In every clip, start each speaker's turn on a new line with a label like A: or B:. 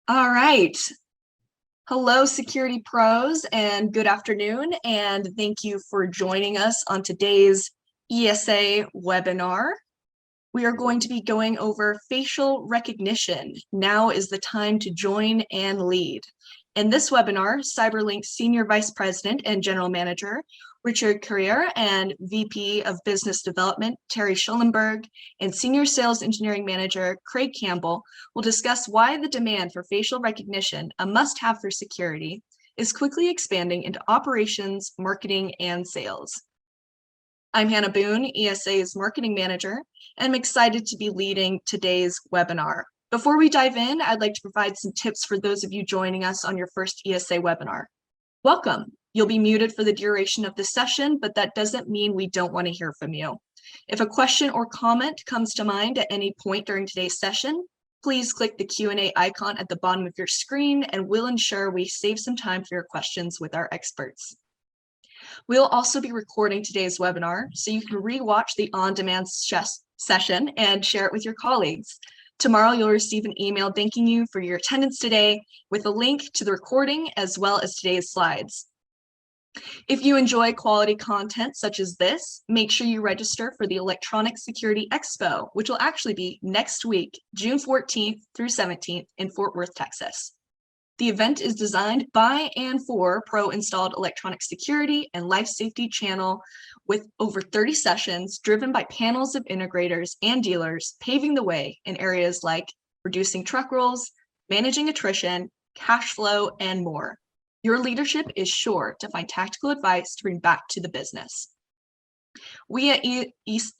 A: All right. Hello, security pros, and good afternoon. And thank you for joining us on today's ESA webinar. We are going to be going over facial recognition. Now is the time to join and lead. In this webinar, CyberLink's Senior Vice President and General Manager, Richard Carrier, and VP of Business Development, Terry Schellenberg, and Senior Sales Engineering Manager, Craig Campbell, will discuss why the demand for facial recognition, a must-have for security, is quickly expanding into operations, marketing, and sales. I'm Hannah Boone, ESA's Marketing Manager, and I'm excited to be leading today's webinar. Before we dive in, I'd like to provide some tips for those of you joining us on your first ESA webinar. Welcome. You'll be muted for the duration of this session, but that doesn't mean we don't want to hear from you. If a question or comment comes to mind at any point during today's session, please click the Q&A icon at the bottom of your screen, and we'll ensure we save some time for your questions with our experts. We'll also be recording today's webinar, so you can rewatch the on-demand session and share it with your colleagues. Tomorrow, you'll receive an email thanking you for your attendance today with a link to the recording as well as today's slides. If you enjoy quality content such as this, make sure you register for the Electronic Security Expo, which will actually be next week, June 14th through 17th in Fort Worth, Texas. The event is designed by and for pro-installed electronic security and life safety channel with over 30 sessions driven by panels of integrators and dealers paving the way in areas like reducing truck rolls, managing attrition, cash flow, and more. Your leadership is sure to find tactical advice to bring back to the business. We at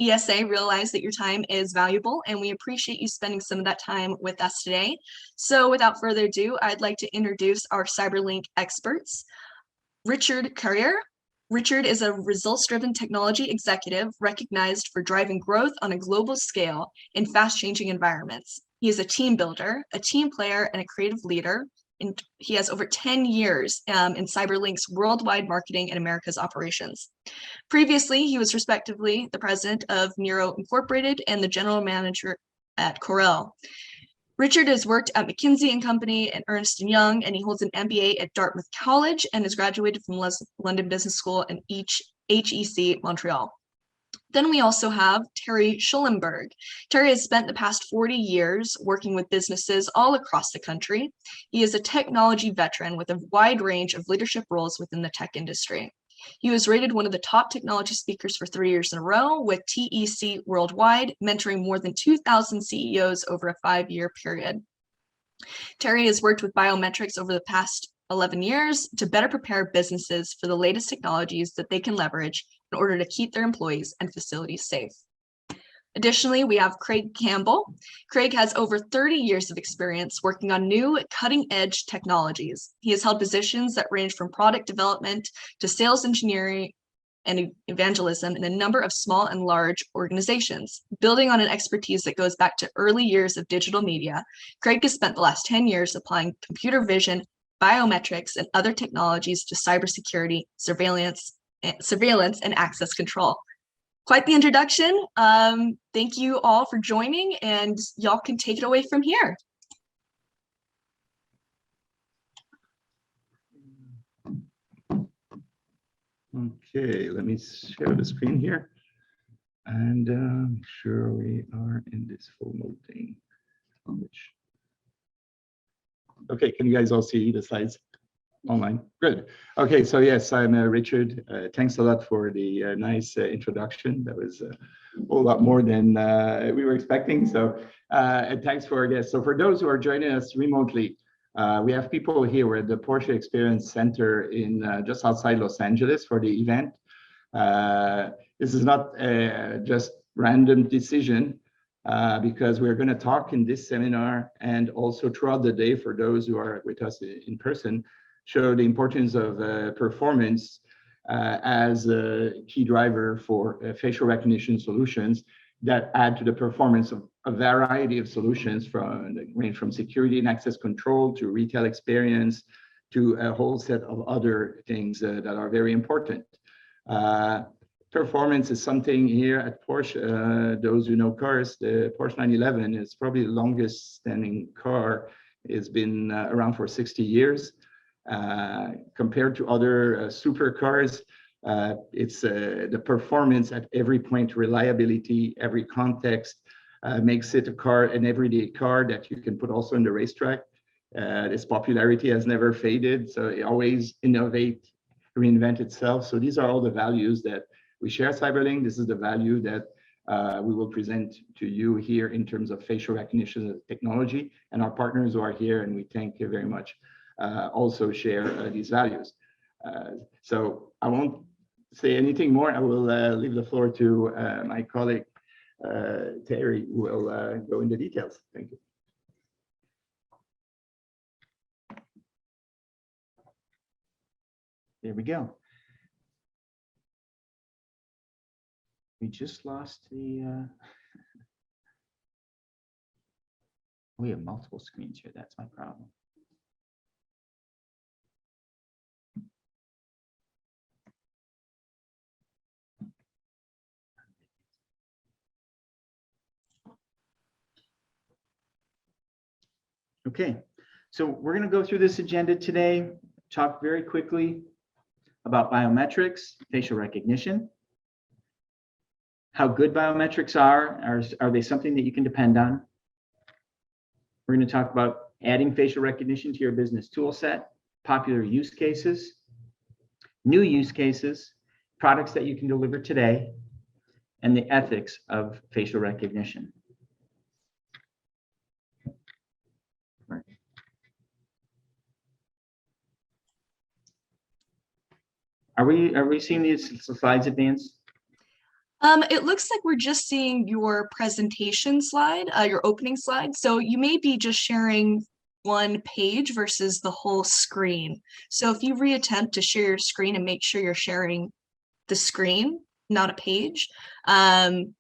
A: ESA realize that your time is valuable, and we appreciate you spending some of that time with us today. So without further ado, I'd like to introduce our CyberLink experts. Richard Carrier. Richard is a results-driven technology executive recognized for driving growth on a global scale in fast-changing environments. He is a team builder, a team player, and a creative leader. And he has over 10 years in CyberLink's worldwide marketing and America's operations. Previously, he was respectively the president of Nero Incorporated and the general manager at Corel. Richard has worked at McKinsey & Company and Ernst & Young, and he holds an MBA at Dartmouth College and has graduated from London Business School and HEC Montreal. Then we also have Terry Schellenberg. Terry has spent the past 40 years working with businesses all across the country. He is a technology veteran with a wide range of leadership roles within the tech industry. He was rated one of the top technology speakers for 3 years in a row with TEC Worldwide, mentoring more than 2,000 CEOs over a 5-year period. Terry has worked with Biometrics over the past 11 years to better prepare businesses for the latest technologies that they can leverage in order to keep their employees and facilities safe. Additionally, we have Craig Campbell. Craig has over 30 years of experience working on new cutting-edge technologies. He has held positions that range from product development to sales engineering and evangelism in a number of small and large organizations. Building on an expertise that goes back to early years of digital media, Craig has spent the last 10 years applying computer vision, biometrics, and other technologies to cybersecurity, surveillance, and access control. Quite the introduction. Thank you all for joining, and y'all can take it away from here.
B: Okay, let me share the screen here and make sure we are in this full mode thing. Okay, can you guys all see the slides online? Good. Okay, so yes, I'm Richard. Thanks a lot for the nice introduction. That was a whole lot more than we were expecting. So and thanks for our guests. So for those who are joining us remotely, we have people here. We're at the Porsche Experience Center in just outside Los Angeles for the event. This is not just random decision. Because we're going to talk in this seminar and also throughout the day for those who are with us in person, show the importance of performance as a key driver for facial recognition solutions that add to the performance of a variety of solutions from range from security and access control to retail experience to a whole set of other things that are very important. Performance is something here at Porsche. Those who know cars, the Porsche 911 is probably the longest standing car It's been around for 60 years. Compared to other supercars, it's the performance at every point, reliability, every context, makes it a car, an everyday car that you can put also in the racetrack. Its popularity has never faded, so it always innovate, reinvent itself. So these are all the values that we share at Cyberlink. This is the value that we will present to you here in terms of facial recognition technology, and our partners who are here, and we thank you very much, also share these values. So I won't say anything more. I will leave the floor to my colleague, Terry, who will go into details. Thank you.
C: There we go. We just lost the, we have multiple screens here. That's my problem. Okay, so we're going to go through this agenda today, talk very quickly about biometrics, facial recognition, how good biometrics are they something that you can depend on? We're going to talk about adding facial recognition to your business tool set, popular use cases, new use cases, products that you can deliver today, and the ethics of facial recognition. Are we seeing these slides advance?
A: It looks like we're just seeing your presentation slide, your opening slide. So you may be just sharing one page versus the whole screen. So if you reattempt to share your screen and make sure you're sharing the screen, not a page, then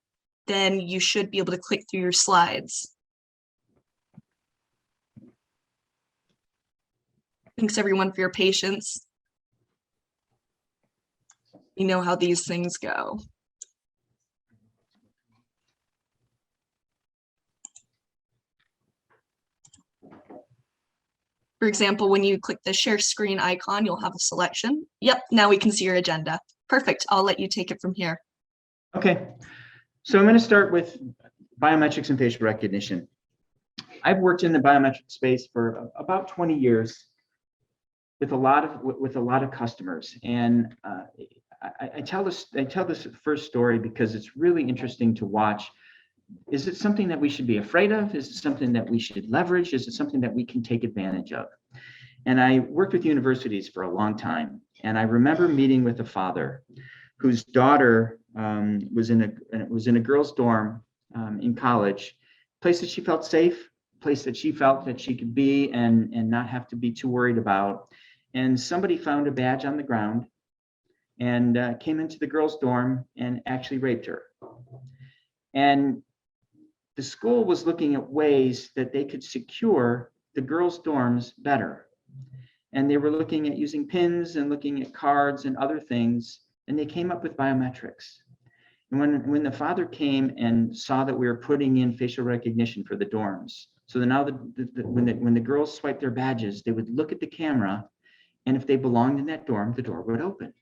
A: you should be able to click through your slides. Thanks everyone for your patience. You know how these things go. For example, when you click the share screen icon, you'll have a selection. Yep, now we can see your agenda. Perfect, I'll let you take it from here.
C: Okay, so I'm going to start with biometrics and facial recognition. I've worked in the biometric space for about 20 years with a lot of customers, and I tell this first story because it's really interesting to watch. Is it something that we should be afraid of? Is it something that we should leverage? Is it something that we can take advantage of? And I worked with universities for a long time, and I remember meeting with a father whose daughter was in a girls' dorm in college, place that she felt safe, place that she felt that she could be and not have to be too worried about. And somebody found a badge on the ground and came into the girls' dorm and actually raped her. And the school was looking at ways that they could secure the girls' dorms better. And they were looking at using pins and looking at cards and other things, and they came up with biometrics. And when the father came and saw that we were putting in facial recognition for the dorms, so that now when the girls swiped their badges, they would look at the camera, and if they belonged in that dorm, the door would open.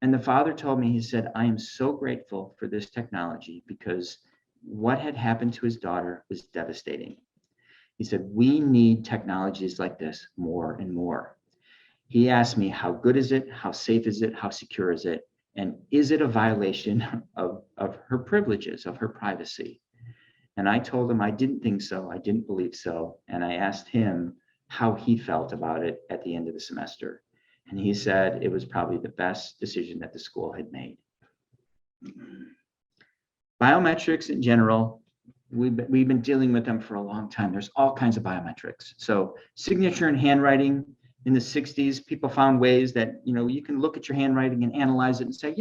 C: And the father told me, he said, I am so grateful for this technology because what had happened to his daughter was devastating. He said, we need technologies like this more and more. He asked me, how good is it? How safe is it? How secure is it? And is it a violation of her privileges, of her privacy? And I told him I didn't think so. I didn't believe so. And I asked him how he felt about it at the end of the semester. And he said it was probably the best decision that the school had made. Biometrics in general, we've been dealing with them for a long time. There's all kinds of biometrics. So signature and handwriting in the 60s, people found ways that, you can look at your handwriting and analyze it and say,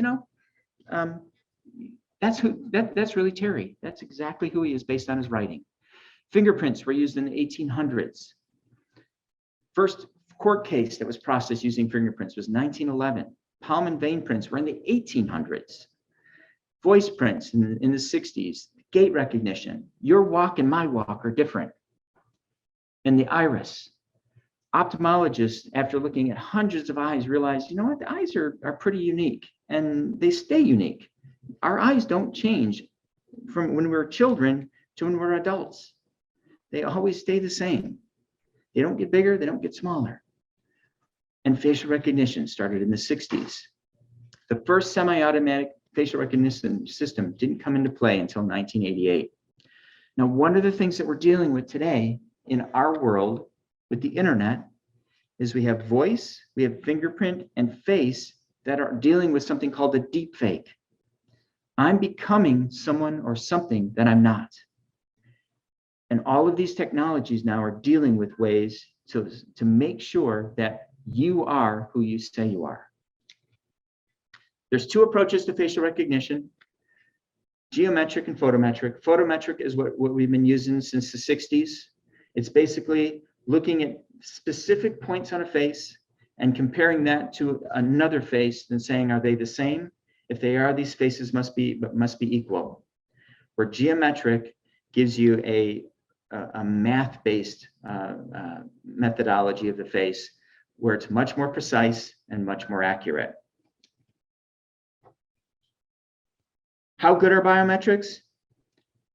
C: that's really Terry. That's exactly who he is based on his writing. Fingerprints were used in the 1800s. First court case that was processed using fingerprints was 1911. Palm and vein prints were in the 1800s. Voice prints in the 60s. Gait recognition. Your walk and my walk are different. and the iris. Ophthalmologists, after looking at hundreds of eyes, realized, you know what, the eyes are pretty unique and they stay unique. Our eyes don't change from when we're children to when we're adults. They always stay the same. They don't get bigger, they don't get smaller. And facial recognition started in the 60s. The first semi-automatic facial recognition system didn't come into play until 1988. Now, one of the things that we're dealing with today in our world with the internet is we have voice, we have fingerprint and face that are dealing with something called a deep fake. I'm becoming someone or something that I'm not. And all of these technologies now are dealing with ways to make sure that you are who you say you are. There's two approaches to facial recognition: geometric and photometric. Photometric is what we've been using since the 60s. It's basically looking at specific points on a face and comparing that to another face and saying, are they the same? If they are, these faces must be equal. Where geometric gives you a math-based methodology of the face, where it's much more precise and much more accurate. How good are biometrics?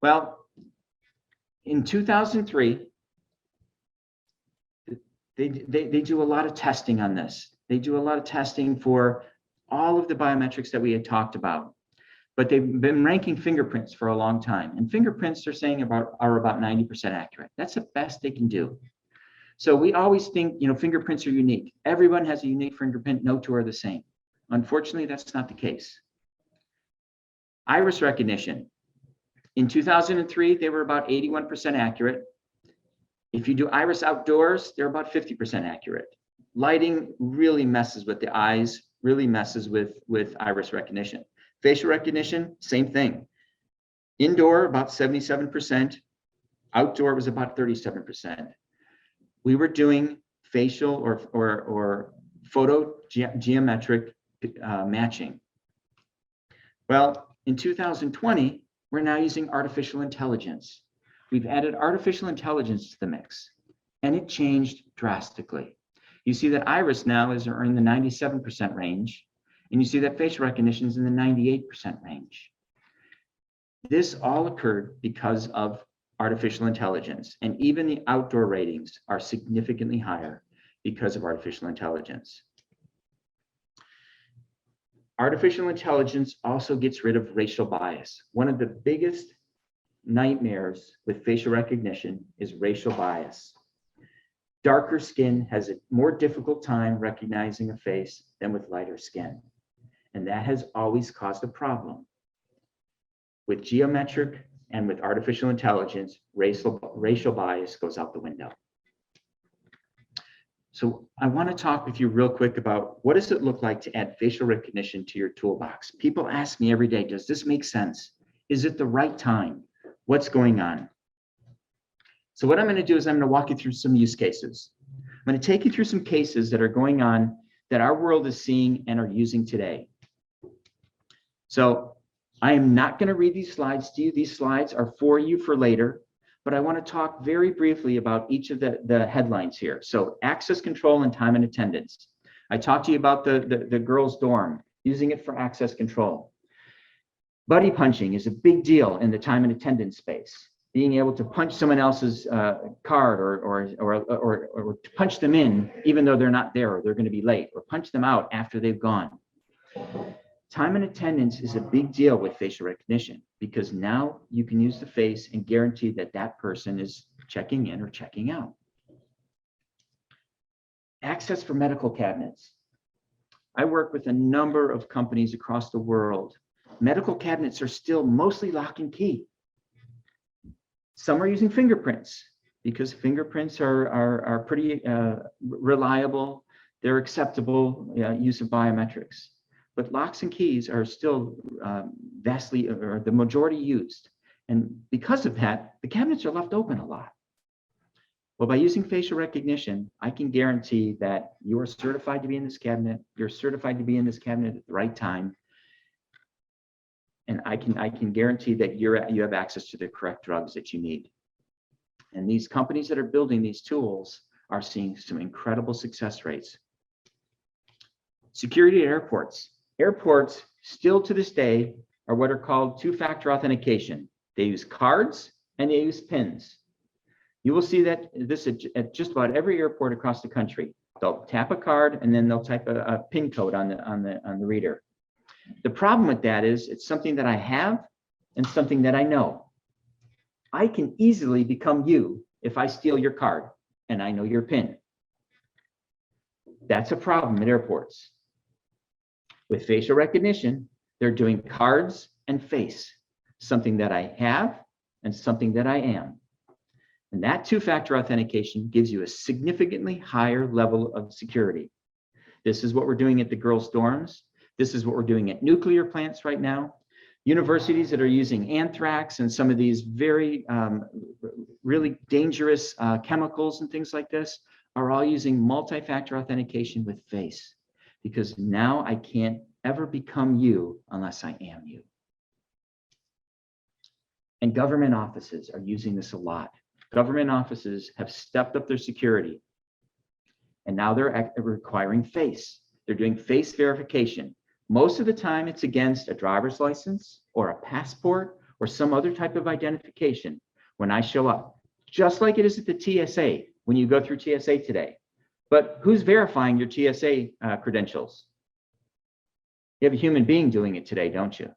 C: Well, in 2003, they do a lot of testing on this. They do a lot of testing for all of the biometrics that we had talked about, but they've been ranking fingerprints for a long time. And fingerprints they're saying are about 90% accurate. That's the best they can do. So we always think, you know, fingerprints are unique. Everyone has a unique fingerprint. No two are the same. Unfortunately, that's not the case. Iris recognition. In 2003, they were about 81% accurate. If you do iris outdoors, they're about 50% accurate. Lighting really messes with the eyes, really messes with iris recognition. Facial recognition, same thing. Indoor, about 77%. Outdoor was about 37%. We were doing facial or photo geometric matching. Well, in 2020, we're now using artificial intelligence. We've added artificial intelligence to the mix, and it changed drastically. You see that iris now is in the 97% range, and you see that facial recognition is in the 98% range. This all occurred because of artificial intelligence, and even the outdoor ratings are significantly higher because of artificial intelligence. Artificial intelligence also gets rid of racial bias. One of the biggest nightmares with facial recognition is racial bias. Darker skin has a more difficult time recognizing a face than with lighter skin. And that has always caused a problem. With geometric and with artificial intelligence, racial bias goes out the window. So I want to talk with you real quick about what does it look like to add facial recognition to your toolbox? People ask me every day, does this make sense? Is it the right time? What's going on? So what I'm going to do is I'm going to walk you through some use cases. I'm going to take you through some cases that are going on that our world is seeing and are using today. So I am not going to read these slides to you. These slides are for you for later, but I want to talk very briefly about each of the headlines here. So access control and time and attendance. I talked to you about the girls' dorm, using it for access control. Buddy punching is a big deal in the time and attendance space. Being able to punch someone else's card or to punch them in even though they're not there or they're going to be late, or punch them out after they've gone. Time and attendance is a big deal with facial recognition because now you can use the face and guarantee that that person is checking in or checking out. Access for medical cabinets. I work with a number of companies across the world. Medical cabinets are still mostly lock and key. Some are using fingerprints because fingerprints are pretty reliable. They're acceptable use of biometrics. But locks and keys are still vastly, or the majority used. And because of that, the cabinets are left open a lot. Well, by using facial recognition, I can guarantee that you are certified to be in this cabinet. You're certified to be in this cabinet at the right time. And I can guarantee that you have access to the correct drugs that you need. And these companies that are building these tools are seeing some incredible success rates. Security at airports. Airports still to this day are what are called two-factor authentication. They use cards and they use PINs. You will see that this at just about every airport across the country. They'll tap a card and then they'll type a PIN code on the reader. The problem with that is it's something that I have and something that I know. I can easily become you if I steal your card and I know your PIN. That's a problem at airports. With facial recognition, they're doing cards and face, something that I have and something that I am. And that two-factor authentication gives you a significantly higher level of security. This is what we're doing at the girls' dorms. This is what we're doing at nuclear plants right now. Universities that are using anthrax and some of these very, really dangerous chemicals and things like this are all using multi-factor authentication with face, because now I can't ever become you unless I am you. And government offices are using this a lot. Government offices have stepped up their security, and now they're requiring face. They're doing face verification. Most of the time, it's against a driver's license or a passport or some other type of identification when I show up, just like it is at the TSA when you go through TSA today. But who's verifying your TSA credentials? You have a human being doing it today, don't you?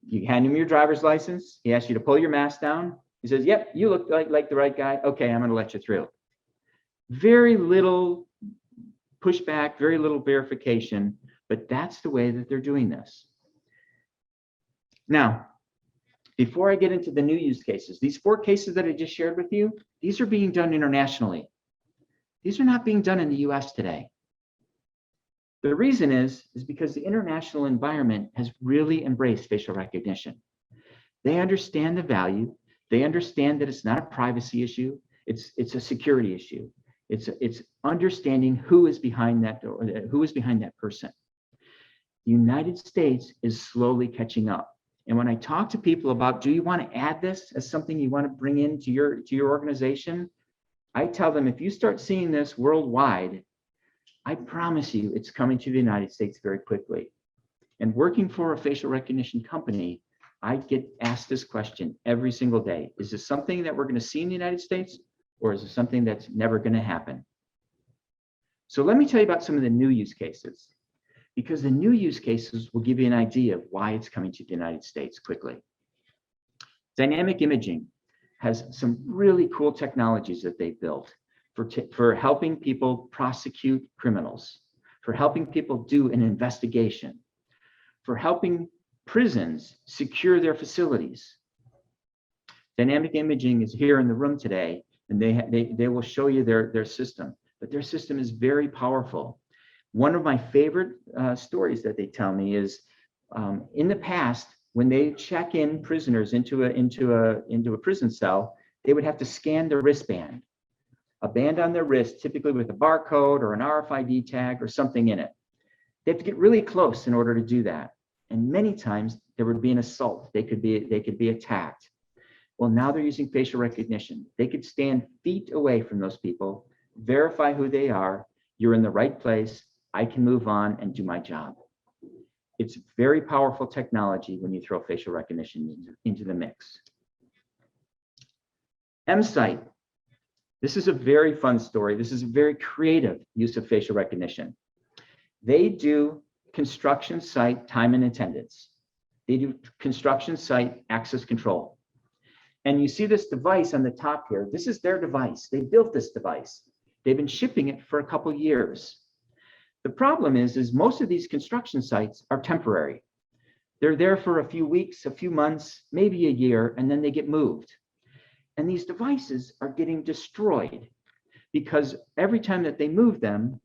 C: You hand him your driver's license. He asks you to pull your mask down. He says, yep, you look like the right guy. Okay, I'm going to let you through. Very little pushback, very little verification, but that's the way that they're doing this. Now, before I get into the new use cases, these 4 cases that I just shared with you, these are being done internationally. These are not being done in the US today. The reason is because the international environment has really embraced facial recognition. They understand the value. They understand that it's not a privacy issue. It's a security issue. It's understanding who is behind that, or who is behind that person. The United States is slowly catching up. And when I talk to people about, do you want to add this as something you want to bring into your organization? I tell them, if you start seeing this worldwide, I promise you it's coming to the United States very quickly. And working for a facial recognition company, I get asked this question every single day. Is this something that we're going to see in the United States, or is it something that's never going to happen? So let me tell you about some of the new use cases, because the new use cases will give you an idea of why it's coming to the United States quickly. Dynamic imaging has some really cool technologies that they built for helping people prosecute criminals, for helping people do an investigation, for helping prisons secure their facilities. Dynamic imaging is here in the room today, and they will show you their system, but their system is very powerful. One of my favorite stories that they tell me is in the past, when they check in prisoners into a prison cell, they would have to scan their wristband, a band on their wrist, typically with a barcode or an RFID tag or something in it. They have to get really close in order to do that. And many times there would be an assault. They could be attacked. Well, now they're using facial recognition. They could stand feet away from those people, verify who they are. You're in the right place. I can move on and do my job. It's very powerful technology when you throw facial recognition into the mix. M-Site. This is a very fun story. This is a very creative use of facial recognition. They do construction site time and attendance. They do construction site access control. And you see this device on the top here. This is their device. They built this device. They've been shipping it for a couple years. The problem is most of these construction sites are temporary. They're there for a few weeks, a few months, maybe a year, and then they get moved. And these devices are getting destroyed because every time that they move them,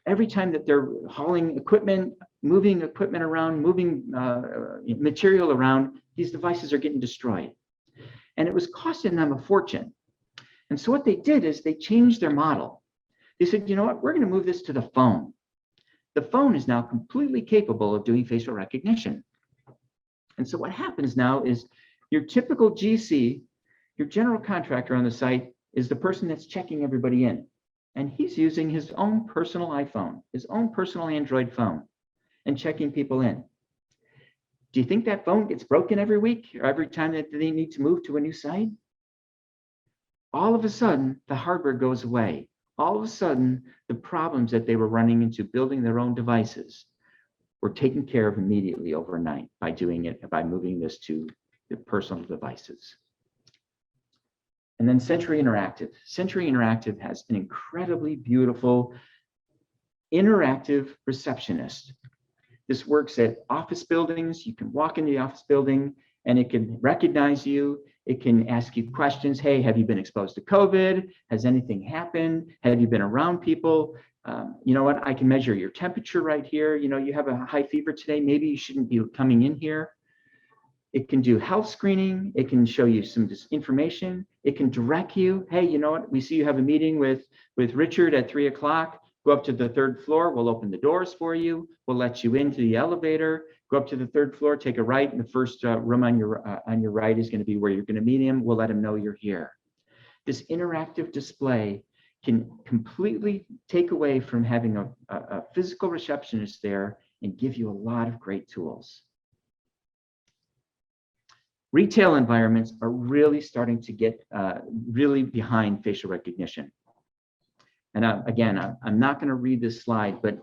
C: every time that they're hauling equipment, moving equipment around, moving material around, these devices are getting destroyed. And it was costing them a fortune. And so what they did is they changed their model. They said, you know what, we're going to move this to the phone. The phone is now completely capable of doing facial recognition. And so what happens now is your typical GC Your general contractor on the site is the person that's checking everybody in. And he's using his own personal iPhone, his own personal Android phone, and checking people in. Do you think that phone gets broken every week or every time that they need to move to a new site? All of a sudden, the hardware goes away. All of a sudden, the problems that they were running into building their own devices were taken care of immediately overnight by doing it, by moving this to the personal devices. And then Sentry Interactive. Sentry Interactive has an incredibly beautiful interactive receptionist. This works at office buildings. You can walk into the office building and it can recognize you. It can ask you questions. Hey, have you been exposed to COVID? Has anything happened? Have you been around people? You know what? I can measure your temperature right here. You know, you have a high fever today. Maybe you shouldn't be coming in here. It can do health screening. It can show you some information. It can direct you. Hey, you know what? We see you have a meeting with Richard at 3 o'clock. Go up to the 3rd floor. We'll open the doors for you. We'll let you into the elevator. Go up to the 3rd floor. Take a right, and the first room on your right is going to be where you're going to meet him. We'll let him know you're here. This interactive display can completely take away from having a physical receptionist there and give you a lot of great tools. Retail environments are really starting to get really behind facial recognition. And again, I'm not going to read this slide, but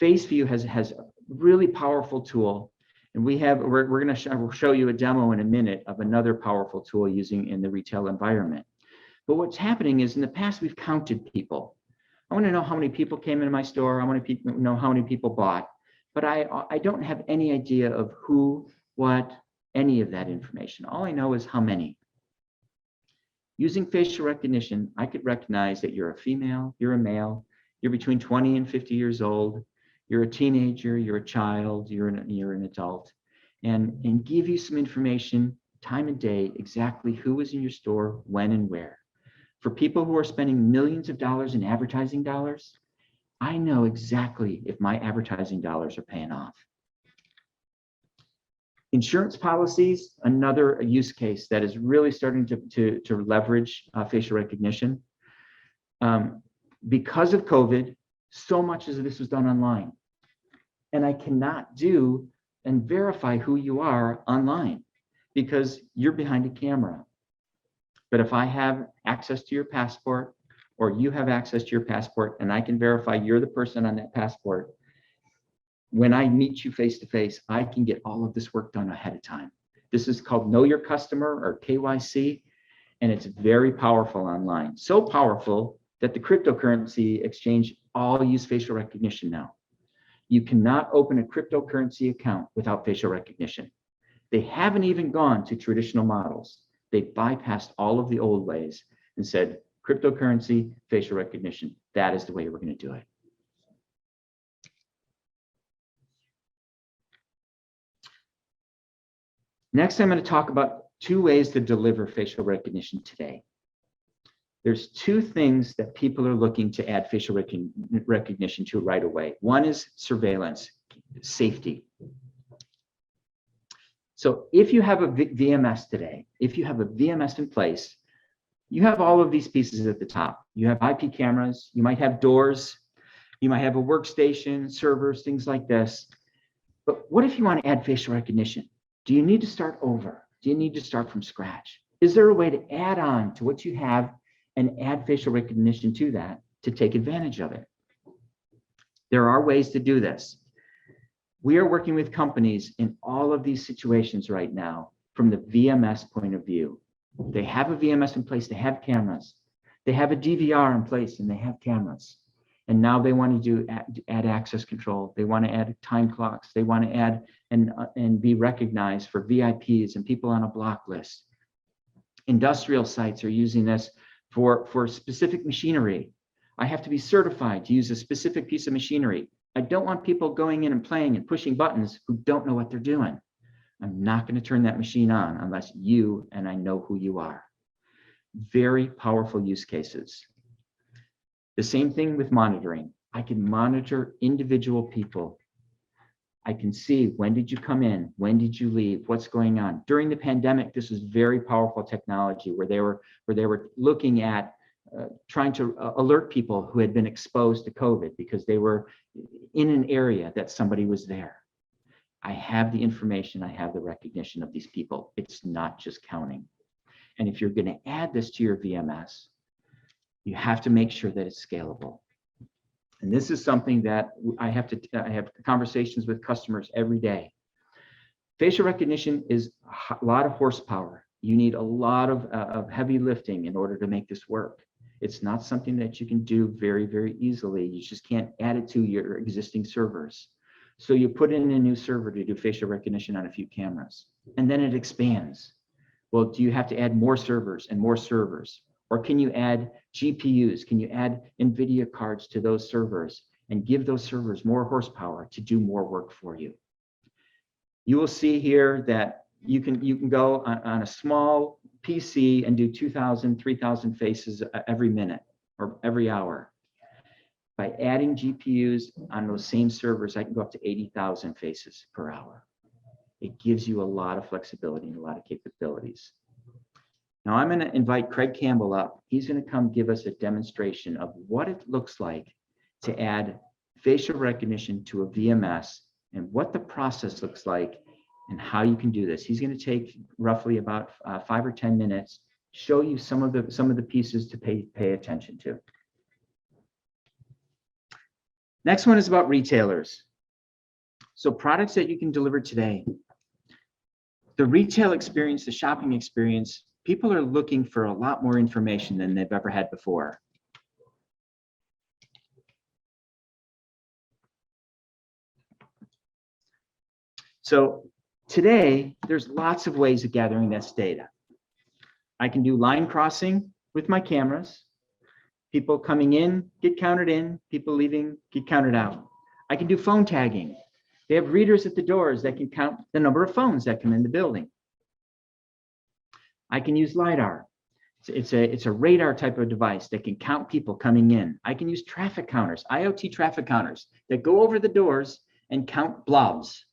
C: FaceView has a really powerful tool. And we're going to show you a demo in a minute of another powerful tool using in the retail environment. But what's happening is in the past, we've counted people. I want to know how many people came into my store. I want to know how many people bought. But I don't have any idea of who, what, any of that information. All I know is how many. Using facial recognition, I could recognize that you're a female, you're a male, you're between 20 and 50 years old, you're a teenager, you're a child, you're an adult, and give you some information, time and day, exactly who is in your store, when and where. For people who are spending millions of dollars in advertising dollars, I know exactly if my advertising dollars are paying off. Insurance policies, another use case that is really starting to leverage facial recognition. Because of COVID, so much of this was done online. And I cannot do and verify who you are online because you're behind a camera. But if I have access to your passport or you have access to your passport and I can verify you're the person on that passport, when I meet you face to face, I can get all of this work done ahead of time. This is called Know Your Customer or KYC, and it's very powerful online. So powerful that the cryptocurrency exchange all use facial recognition now. You cannot open a cryptocurrency account without facial recognition. They haven't even gone to traditional models. They bypassed all of the old ways and said, cryptocurrency, facial recognition, that is the way we're going to do it. Next, I'm going to talk about 2 ways to deliver facial recognition today. There's 2 things that people are looking to add facial recognition to right away. One is surveillance, safety. So if you have a VMS today, if you have a VMS in place, you have all of these pieces at the top. You have IP cameras, you might have doors, you might have a workstation, servers, things like this. But what if you want to add facial recognition? Do you need to start over? Do you need to start from scratch? Is there a way to add on to what you have and add facial recognition to that to take advantage of it? There are ways to do this. We are working with companies in all of these situations right now from the VMS point of view. They have a VMS in place, they have cameras. They have a DVR in place and they have cameras. And now they want to add access control. They want to add time clocks. They want to add and be recognized for VIPs and people on a block list. Industrial sites are using this for specific machinery. I have to be certified to use a specific piece of machinery. I don't want people going in and playing and pushing buttons who don't know what they're doing. I'm not going to turn that machine on unless you and I know who you are. Very powerful use cases. The same thing with monitoring. I can monitor individual people. I can see, when did you come in? When did you leave? What's going on? During the pandemic, this was very powerful technology where they were looking at trying to alert people who had been exposed to COVID because they were in an area that somebody was there. I have the information, I have the recognition of these people. It's not just counting. And if you're going to add this to your VMS, you have to make sure that it's scalable. And this is something that I have conversations with customers every day. Facial recognition is a lot of horsepower. You need a lot of heavy lifting in order to make this work. It's not something that you can do very, very easily. You just can't add it to your existing servers. So you put in a new server to do facial recognition on a few cameras, and then it expands. Well, do you have to add more servers and more servers? Or can you add GPUs? Can you add NVIDIA cards to those servers and give those servers more horsepower to do more work for you? You will see here that you can go on a small PC and do 2,000, 3,000 faces every minute or every hour. By adding GPUs on those same servers, I can go up to 80,000 faces per hour. It gives you a lot of flexibility and a lot of capabilities. Now I'm going to invite Craig Campbell up. He's going to come give us a demonstration of what it looks like to add facial recognition to a VMS and what the process looks like and how you can do this. He's going to take roughly about 5 or 10 minutes, show you some of the pieces to pay attention to. Next one is about retailers. So products that you can deliver today. The retail experience, the shopping experience, people are looking for a lot more information than they've ever had before. So today, there's lots of ways of gathering this data. I can do line crossing with my cameras. People coming in, get counted in. People leaving, get counted out. I can do phone tagging. They have readers at the doors that can count the number of phones that come in the building. I can use LiDAR. It's a radar type of device that can count people coming in. I can use traffic counters, IoT traffic counters that go over the doors and count blobs.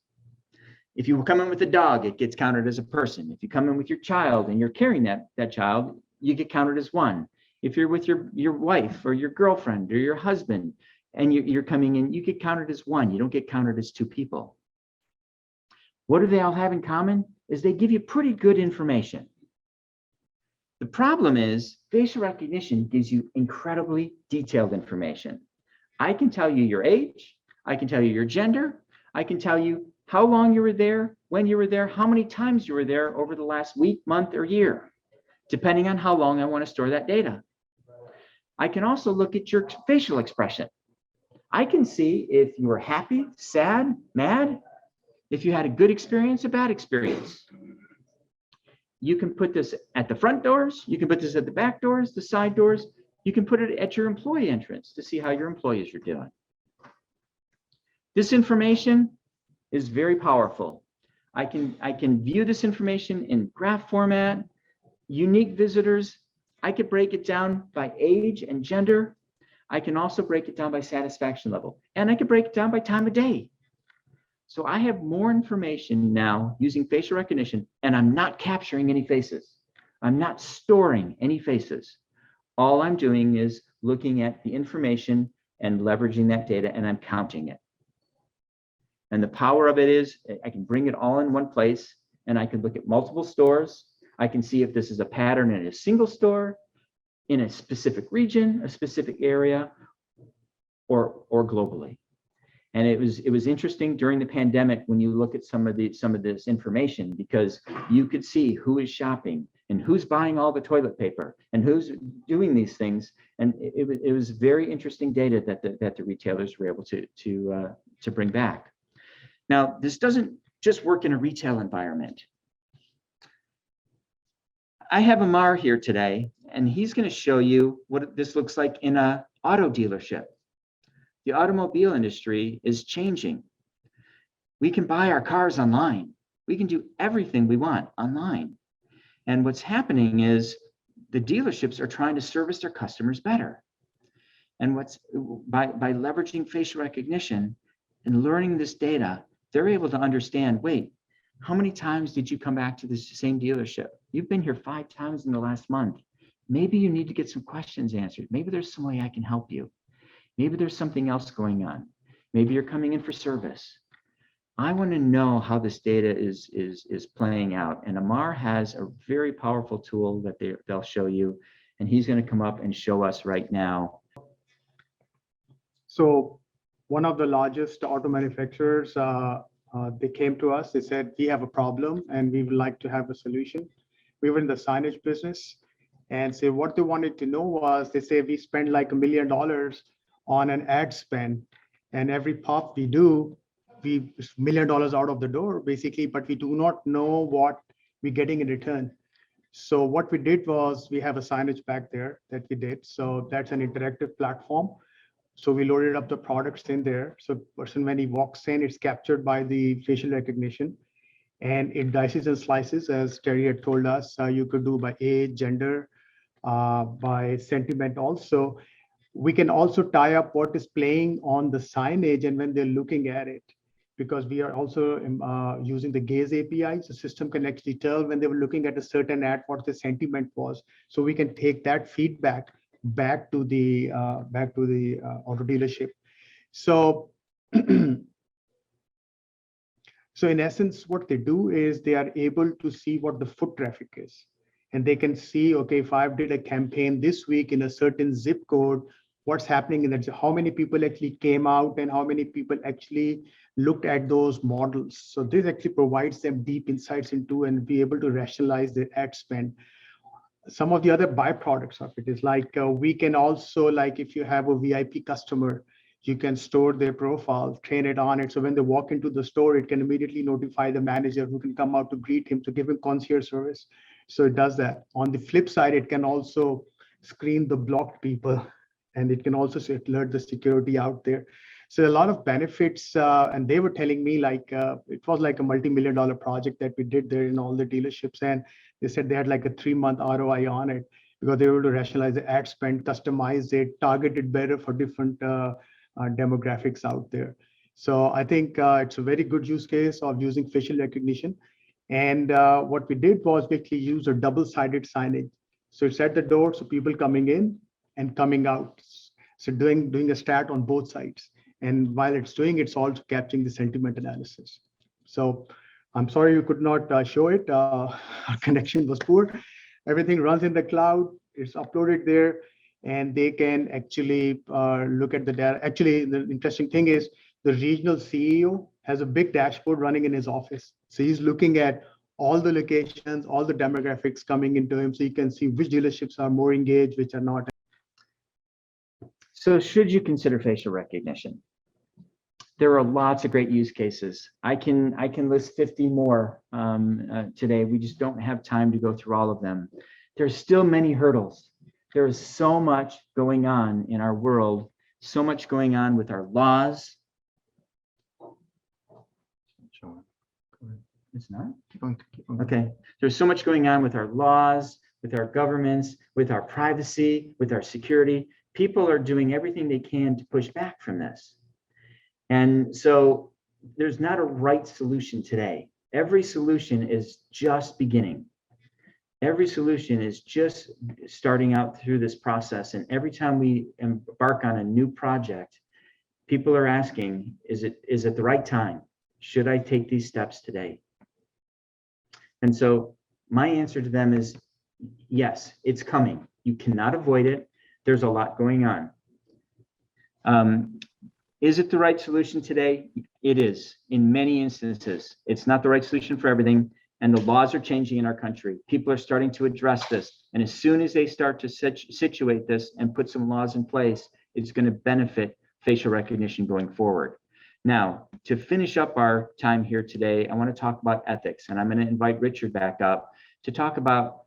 C: If you come in with a dog, it gets counted as a person. If you come in with your child and you're carrying that child, you get counted as one. If you're with your wife or your girlfriend or your husband and you're coming in, you get counted as one. You don't get counted as two people. What do they all have in common? Is they give you pretty good information. The problem is facial recognition gives you incredibly detailed information. I can tell you your age. I can tell you your gender. I can tell you how long you were there, when you were there, how many times you were there over the last week, month, or year, depending on how long I want to store that data. I can also look at your facial expression. I can see if you were happy, sad, mad, if you had a good experience, a bad experience. You can put this at the front doors. You can put this at the back doors, the side doors. You can put it at your employee entrance to see how your employees are doing. This information is very powerful. I can view this information in graph format, unique visitors. I could break it down by age and gender. I can also break it down by satisfaction level, and I can break it down by time of day. So I have more information now using facial recognition, and I'm not capturing any faces. I'm not storing any faces. All I'm doing is looking at the information and leveraging that data, and I'm counting it. And the power of it is I can bring it all in one place, and I can look at multiple stores. I can see if this is a pattern in a single store, in a specific region, a specific area, or globally. And it was interesting during the pandemic when you look at some of this information, because you could see who is shopping and who's buying all the toilet paper and who's doing these things. And it was very interesting data that the retailers were able to bring back. Now, this doesn't just work in a retail environment. I have Amar here today, and he's going to show you what this looks like in an auto dealership. The automobile industry is changing. We can buy our cars online. We can do everything we want online. And what's happening is the dealerships are trying to service their customers better. And by leveraging facial recognition and learning this data, they're able to understand, wait, how many times did you come back to this same dealership? You've been here 5 times in the last month. Maybe you need to get some questions answered. Maybe there's some way I can help you. Maybe there's something else going on. Maybe you're coming in for service. I want to know how this data is playing out. And Amar has a very powerful tool that they'll show you. And he's going to come up and show us right now.
D: So one of the largest auto manufacturers, they came to us. They said, we have a problem and we would like to have a solution. We were in the signage business. And so what they wanted to know was, they say, we spend like $1 million on an ad spend. And every pop we do, we $1 million out of the door, basically, but we do not know what we're getting in return. So what we did was, we have a signage back there that we did. So that's an interactive platform. So we loaded up the products in there. So person, when he walks in, it's captured by the facial recognition, and it dices and slices, as Terry had told us. You could do by age, gender, by sentiment also. We can also tie up what is playing on the signage and when they're looking at it, because we are also using the gaze API. So system can actually tell when they were looking at a certain ad, what the sentiment was. So we can take that feedback back to the auto dealership. So, so in essence, what they do is they are able to see what the foot traffic is. And they can see, okay, if I did a campaign this week in a certain zip code, what's happening in that, how many people actually came out and how many people actually looked at those models. So this actually provides them deep insights into and be able to rationalize their ad spend. Some of the other byproducts of it is like, we can also, like if you have a VIP customer, you can store their profile, train it on it. So when they walk into the store, it can immediately notify the manager who can come out to greet him, to give him concierge service. So it does that. On the flip side, it can also screen the blocked people, and it can also alert the security out there. So a lot of benefits, and they were telling me like, it was like a multi-million-dollar project that we did there in all the dealerships. And they said they had like a 3-month ROI on it, because they were able to rationalize the ad spend, customize it, target it better for different demographics out there. So I think it's a very good use case of using facial recognition. And what we did was we actually used a double-sided signage. So it's at the door, so people coming in and coming out. So doing a stat on both sides. And while it's doing, it's also capturing the sentiment analysis. So I'm sorry you could not show it. Our connection was poor. Everything runs in the cloud. It's uploaded there, and they can actually look at the data. Actually, the interesting thing is the regional CEO has a big dashboard running in his office. So he's looking at all the locations, all the demographics coming into him. So you can see which dealerships are more engaged, which are not.
C: So should you consider facial recognition? There are lots of great use cases. I can list 50 more today. We just don't have time to go through all of them. There's still many hurdles. There is so much going on in our world, so much going on with our laws. It's not?
B: Keep going.
C: Okay. There's so much going on with our laws, with our governments, with our privacy, with our security. People are doing everything they can to push back from this. And so there's not a right solution today. Every solution is just beginning. Every solution is just starting out through this process. And every time we embark on a new project, people are asking, is it the right time? Should I take these steps today? And so my answer to them is, yes, it's coming. You cannot avoid it. There's a lot going on. Is it the right solution today? It is in many instances. It's not the right solution for everything. And the laws are changing in our country. People are starting to address this. And as soon as they start to situate this and put some laws in place, it's going to benefit facial recognition going forward. Now, to finish up our time here today, I want to talk about ethics. And I'm going to invite Richard back up to talk about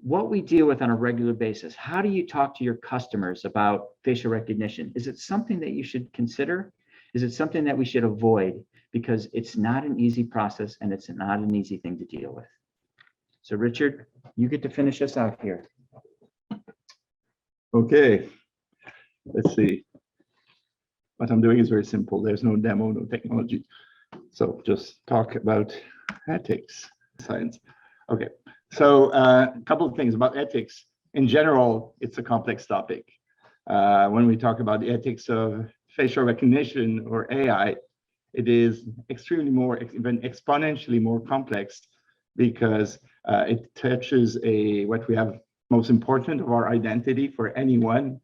C: what we deal with on a regular basis. How do you talk to your customers about facial recognition? Is it something that you should consider? Is it something that we should avoid? Because it's not an easy process and it's not an easy thing to deal with. So Richard, you get to finish us out here.
B: Okay, let's see. What I'm doing is very simple. There's no demo, no technology. So just talk about ethics, science. Okay, so a couple of things about ethics. In general, it's a complex topic. When we talk about the ethics of facial recognition or AI, it is extremely more, even exponentially more complex because it touches what we have most important of our identity for anyone.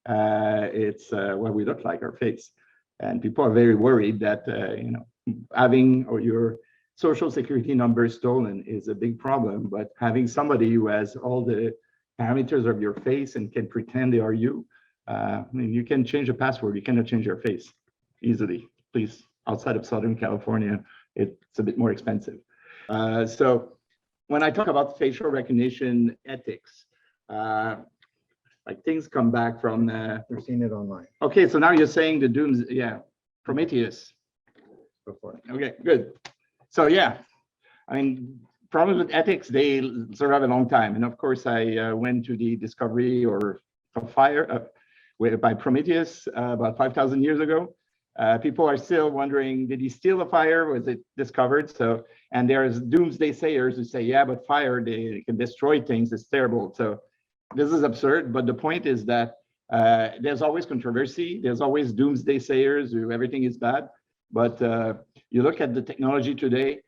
B: It's what we look like, our face. And people are very worried that, having your social security number stolen is a big problem, but having somebody who has all the parameters of your face and can pretend they are you, you can change a password, you cannot change your face easily. Please, outside of Southern California, it's a bit more expensive. So when I talk about facial recognition ethics, like things come back from
D: We've seen it online
B: okay, so now you're saying the dooms, yeah, Prometheus.
D: before.
B: Okay, good. So yeah, I mean, problems with ethics, they survive a long time. And of course, I went to the discovery of fire by Prometheus about 5,000 years ago. People are still wondering, did he steal the fire? Was it discovered? So, and there's doomsday sayers who say, yeah, but fire, they can destroy things. It's terrible. So this is absurd. But the point is that there's always controversy. There's always doomsday sayers who everything is bad. But you look at the technology today,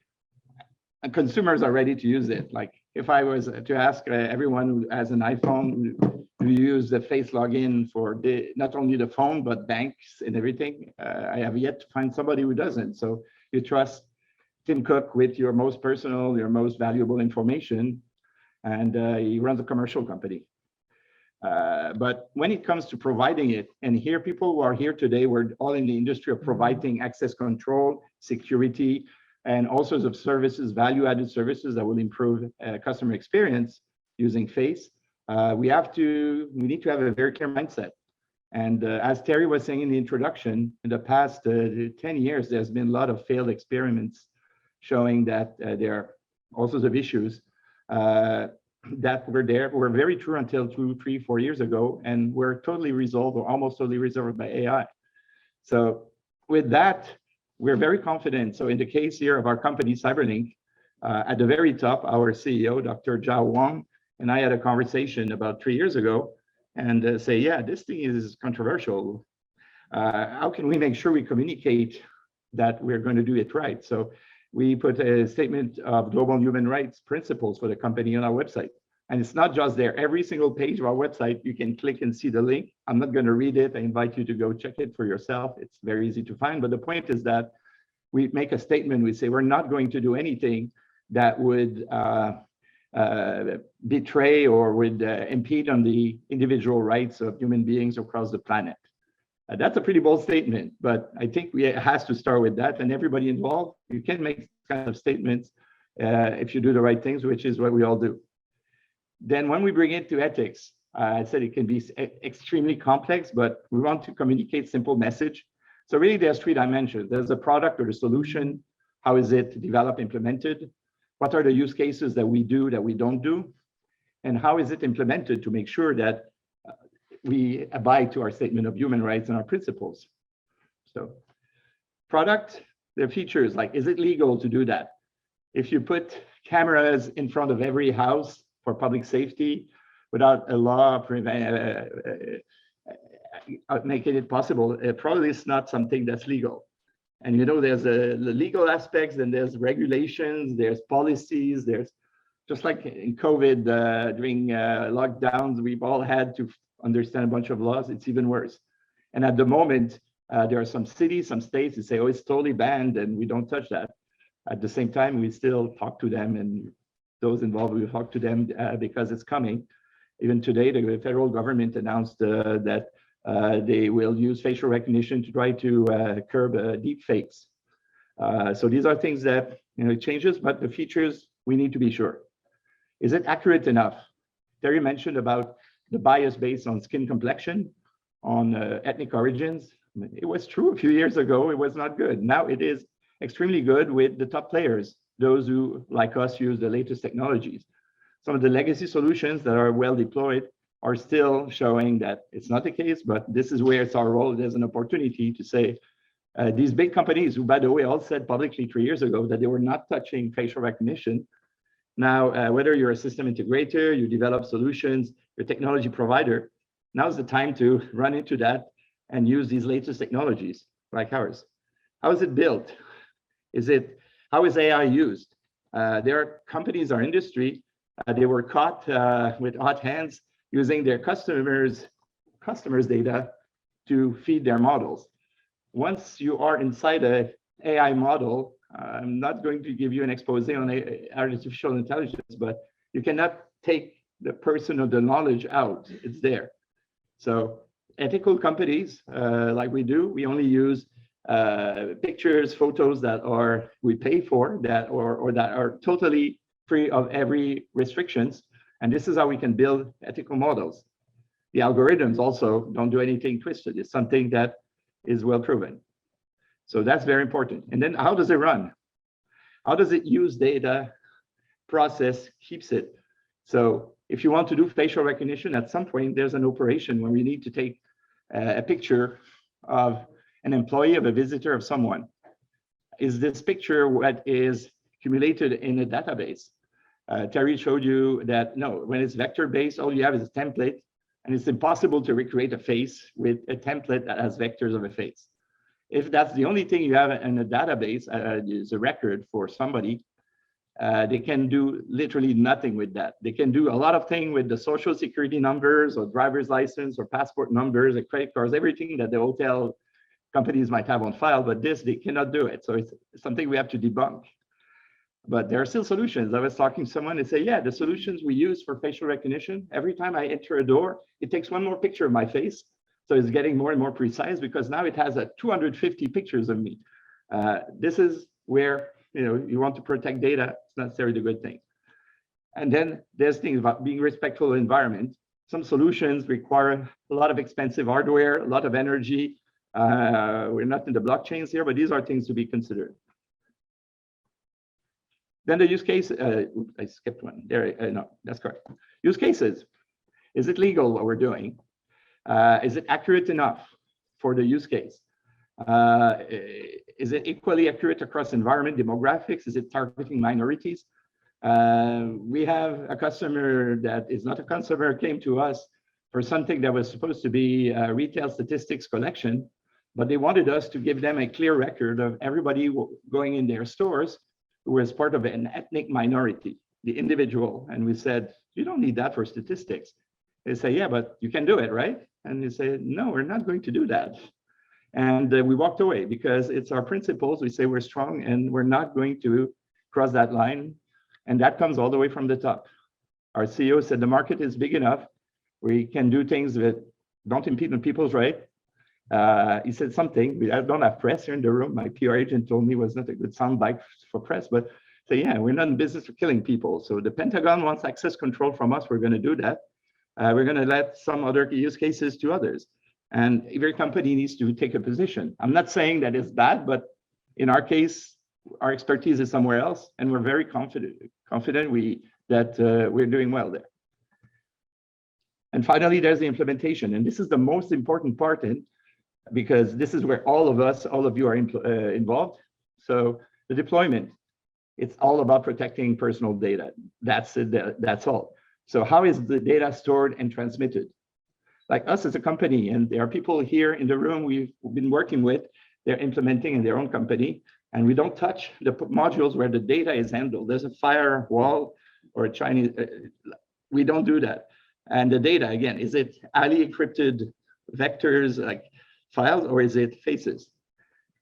B: and consumers are ready to use it. Like if I was to ask everyone who has an iPhone to use the face login for not only the phone, but banks and everything, I have yet to find somebody who doesn't. So you trust Tim Cook with your most personal, your most valuable information, and he runs a commercial company. But when it comes to providing it, and here people who are here today, we're all in the industry of providing access control, security, and all sorts of services, value-added services that will improve customer experience using face. We need to have a very clear mindset. And as Terry was saying in the introduction, in the past 10 years, there's been a lot of failed experiments showing that there are all sorts of issues that were very true until 2, 3, 4 years ago, and were totally resolved or almost totally resolved by AI. So with that, we're very confident. So in the case here of our company, Cyberlink, at the very top, our CEO, Dr. Zhao Wang, and I had a conversation about 3 years ago and say, yeah, this thing is controversial. How can we make sure we communicate that we're going to do it right? So we put a statement of global human rights principles for the company on our website. And it's not just there. Every single page of our website, you can click and see the link. I'm not going to read it. I invite you to go check it for yourself. It's very easy to find. But the point is that we make a statement. We say we're not going to do anything that would betray or would impede on the individual rights of human beings across the planet. That's a pretty bold statement, but I think it has to start with that. And everybody involved, you can make kind of statements if you do the right things, which is what we all do. Then when we bring it to ethics, I said it can be extremely complex, but we want to communicate simple message. So really there's 3 dimensions. There's a product or the solution. How is it developed, implemented? What are the use cases that we do that we don't do? And how is it implemented to make sure that we abide to our statement of human rights and our principles? So product, the features, like, is it legal to do that? If you put cameras in front of every house for public safety without a law making it possible, it probably is not something that's legal. And there's the legal aspects, and there's regulations, there's policies, there's just like in COVID during lockdowns, we've all had to understand a bunch of laws. It's even worse. And at the moment, there are some cities, some states that say, oh, it's totally banned and we don't touch that. At the same time, we still talk to them, and those involved, we talk to them because it's coming. Even today, the federal government announced that they will use facial recognition to try to curb deep fakes. So these are things that changes, but the features, we need to be sure. Is it accurate enough? Terry mentioned about the bias based on skin complexion, on ethnic origins. It was true a few years ago. It was not good. Now it is extremely good with the top players, those who, like us, use the latest technologies. Some of the legacy solutions that are well deployed are still showing that it's not the case, but this is where it's our role. There's an opportunity to say, These big companies, who, by the way, all said publicly 3 years ago that they were not touching facial recognition. Now, whether you're a system integrator, you develop solutions, you're a technology provider, now's the time to run into that and use these latest technologies like ours. How is it built? How is AI used? There are companies, our industry, they were caught with hot hands using their customers' data to feed their models. Once you are inside an AI model, I'm not going to give you an expose on artificial intelligence, but you cannot take the person or the knowledge out. It's there. So ethical companies like we do, we only use pictures, photos that we pay for, that or that are totally free of every restrictions. And this is how we can build ethical models. The algorithms also don't do anything twisted. It's something that is well proven. So that's very important. And then how does it run? How does it use data, process, keeps it? So if you want to do facial recognition, at some point, there's an operation where we need to take a picture of an employee, of a visitor, of someone. Is this picture what is accumulated in a database? Terry showed you that no, when it's vector-based, all you have is a template, and it's impossible to recreate a face with a template that has vectors of a face. If that's the only thing you have in a database, is a record for somebody, they can do literally nothing with that. They can do a lot of things with the social security numbers or driver's license or passport numbers or credit cards, everything that the hotel companies might have on file, but this, they cannot do it. So it's something we have to debunk. But there are still solutions. I was talking to someone, they say, yeah, the solutions we use for facial recognition, every time I enter a door, it takes one more picture of my face. So it's getting more and more precise because now it has 250 pictures of me. This is where you want to protect data. It's not necessarily a good thing. And then there's things about being respectful of the environment. Some solutions require a lot of expensive hardware, a lot of energy. We're not in the blockchains here, but these are things to be considered. Then the use case, I skipped one. There, no, that's correct. Use cases. Is it legal what we're doing? Is it accurate enough for the use case? Is it equally accurate across environment, demographics? Is it targeting minorities? We have a customer that is not a customer came to us for something that was supposed to be a retail statistics collection, but they wanted us to give them a clear record of everybody going in their stores who was part of an ethnic minority, the individual. And we said, you don't need that for statistics. They say, yeah, but you can do it, right? And they say, no, we're not going to do that. And we walked away because it's our principles. We say we're strong and we're not going to cross that line. And that comes all the way from the top. Our CEO said the market is big enough. We can do things that don't impede on people's right. He said something, I don't have press here in the room. My PR agent told me it was not a good soundbite for press, but so yeah, we're not in business of killing people. So the Pentagon wants access control from us. We're going to do that. We're going to let some other use cases to others. And every company needs to take a position. I'm not saying that it's bad, but in our case, our expertise is somewhere else, and we're very confident that we're doing well there. And finally, there's the implementation. And this is the most important part because this is where all of you are involved. So the deployment, it's all about protecting personal data. That's it, that's all. So how is the data stored and transmitted? Like us as a company, and there are people here in the room we've been working with, they're implementing in their own company, and we don't touch the modules where the data is handled. There's a firewall or a Chinese, we don't do that. And the data, again, is it highly encrypted vectors like files, or is it faces?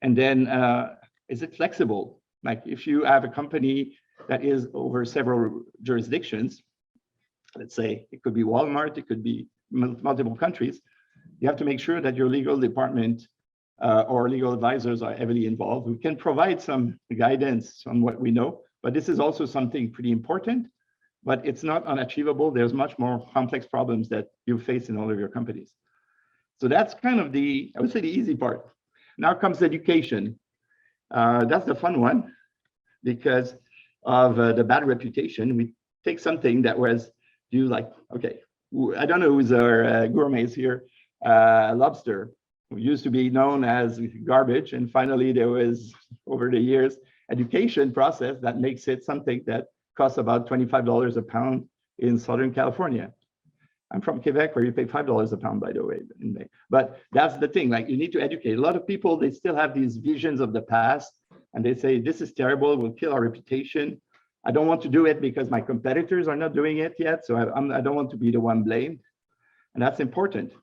B: And then is it flexible? Like if you have a company that is over several jurisdictions, let's say it could be Walmart, it could be multiple countries, you have to make sure that your legal department or legal advisors are heavily involved. We can provide some guidance on what we know, but this is also something pretty important, but it's not unachievable. There's much more complex problems that you face in all of your companies. So that's kind of I would say the easy part. Now comes education. That's the fun one because of the bad reputation. We take something that was okay, I don't know who's our gourmets here, lobster. used to be known as garbage. And finally, there was, over the years, education process that makes it something that costs about $25 a pound in Southern California. I'm from Quebec, where you pay $5 a pound, by the way, in May. But that's the thing, like you need to educate. A lot of people, they still have these visions of the past, and they say, this is terrible, we'll kill our reputation. I don't want to do it because my competitors are not doing it yet, so I don't want to be the one blamed. And that's important.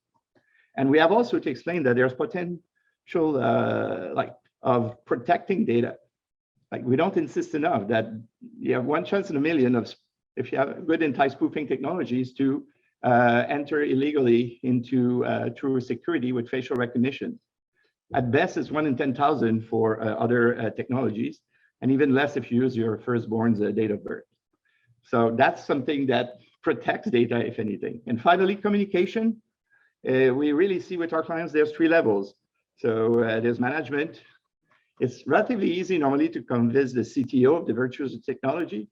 B: And we have also to explain that there's potential of protecting data. Like we don't insist enough that you have one chance in a million of, if you have good anti-spoofing technologies, to enter illegally into true security with facial recognition. At best, it's 1 in 10,000 for other technologies, and even less if you use your firstborn's date of birth. So that's something that protects data, if anything. And finally, communication. We really see with our clients, there's 3 levels. So there's management. It's relatively easy normally to convince the CTO of the virtues of technology.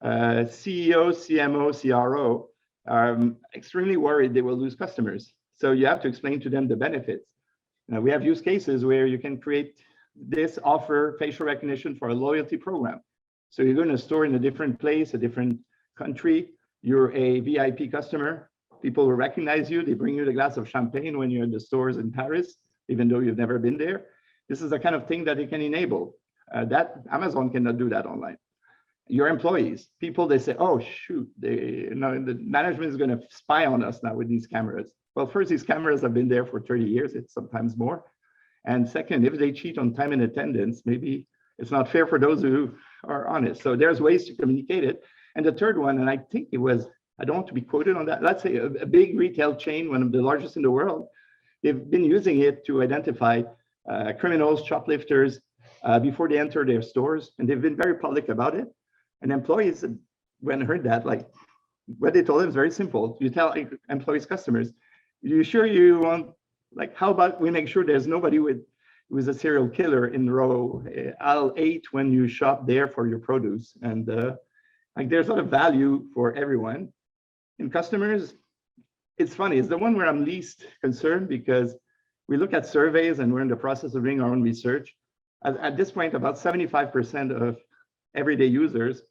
B: CEO, CMO, CRO are extremely worried they will lose customers. So you have to explain to them the benefits. Now, we have use cases where you can create this offer facial recognition for a loyalty program. So you're going to store in a different place, a different country. You're a VIP customer. People will recognize you. They bring you the glass of champagne when you're in the stores in Paris, even though you've never been there. This is the kind of thing that they can enable. That Amazon cannot do that online. Your employees, people, they say, oh, shoot, the management is going to spy on us now with these cameras. Well, first, these cameras have been there for 30 years. It's sometimes more. And second, if they cheat on time and attendance, maybe it's not fair for those who are honest. So there's ways to communicate it. And the third one, and I think it was, I don't want to be quoted on that. Let's say a big retail chain, one of the largest in the world, they've been using it to identify criminals, shoplifters, before they enter their stores. And they've been very public about it. And employees, when heard that, like what they told them is very simple. You tell employees, customers, you sure you want, like, how about we make sure there's nobody who's a serial killer in row aisle 8 when you shop there for your produce. And like there's a lot of value for everyone. And customers, it's funny, it's the one where I'm least concerned because we look at surveys and we're in the process of doing our own research. At this point, about 75% of everyday users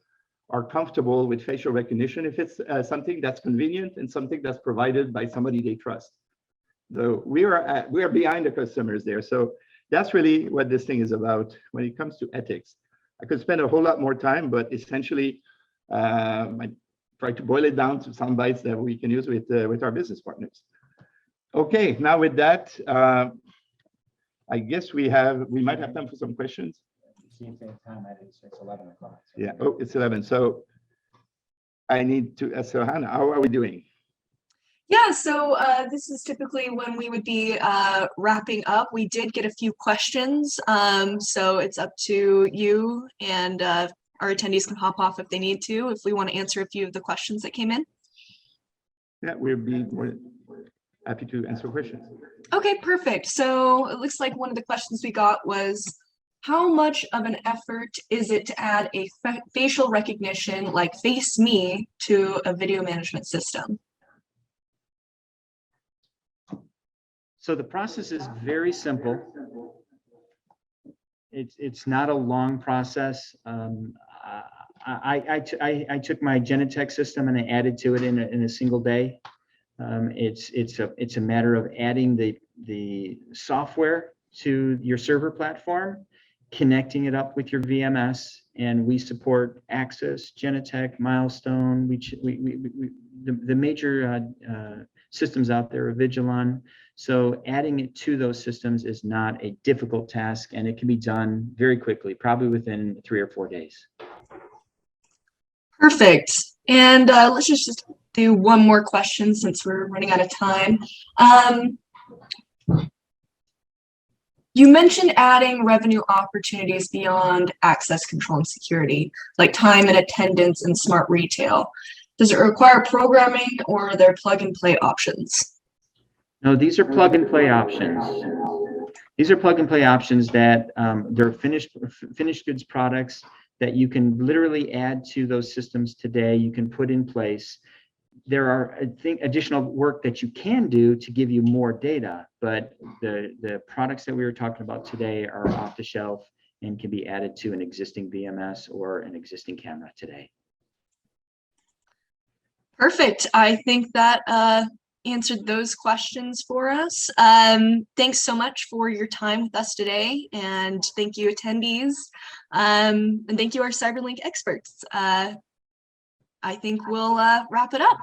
B: are comfortable with facial recognition if it's something that's convenient and something that's provided by somebody they trust. So we are behind the customers there. So that's really what this thing is about when it comes to ethics. I could spend a whole lot more time, but essentially, I try to boil it down to some bites that we can use with our business partners. Okay, now with that, I guess we might have time for some questions.
C: It's 11 o'clock. So
B: Yeah. Oh, it's 11. So I need to ask Hannah, how are we doing?
A: Yeah, so this is typically when we would be wrapping up. We did get a few questions, so it's up to you, and our attendees can hop off if they need to, if we want to answer a few of the questions that came in.
B: Yeah, we'll be more happy to answer questions.
A: Okay, perfect. So it looks like one of the questions we got was, how much of an effort is it to add a facial recognition like Face Me to a video management system?
C: So the process is very simple. It's not a long process. I took my Genetech system and I added to it in a single day. It's a matter of adding the software to your server platform, connecting it up with your VMS, and we support Access, Genetech, Milestone. The major systems out there are Vigilon. So adding it to those systems is not a difficult task, and it can be done very quickly, probably within 3 or 4 days.
A: Perfect. And let's just do one more question since we're running out of time. You mentioned adding revenue opportunities beyond access control and security, like time and attendance and smart retail. Does it require programming, or are there plug-and-play options?
C: No, these are plug-and-play options. These are plug-and-play options that they're finished goods products that you can literally add to those systems today. You can put in place. there are, I think, additional work that you can do to give you more data, but the products that we were talking about today are off the shelf and can be added to an existing VMS or an existing camera today.
A: Perfect. I think that answered those questions for us. Thanks so much for your time with us today, and thank you, attendees, and thank you, our CyberLink experts. I think we'll wrap it up.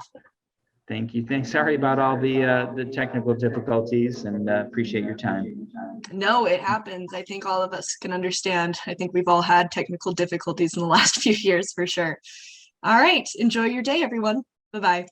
C: Thank you. Thanks. Sorry about all the technical difficulties, and appreciate your time.
A: No, it happens. I think all of us can understand. I think we've all had technical difficulties in the last few years for sure. All right. Enjoy your day, everyone. Bye-bye.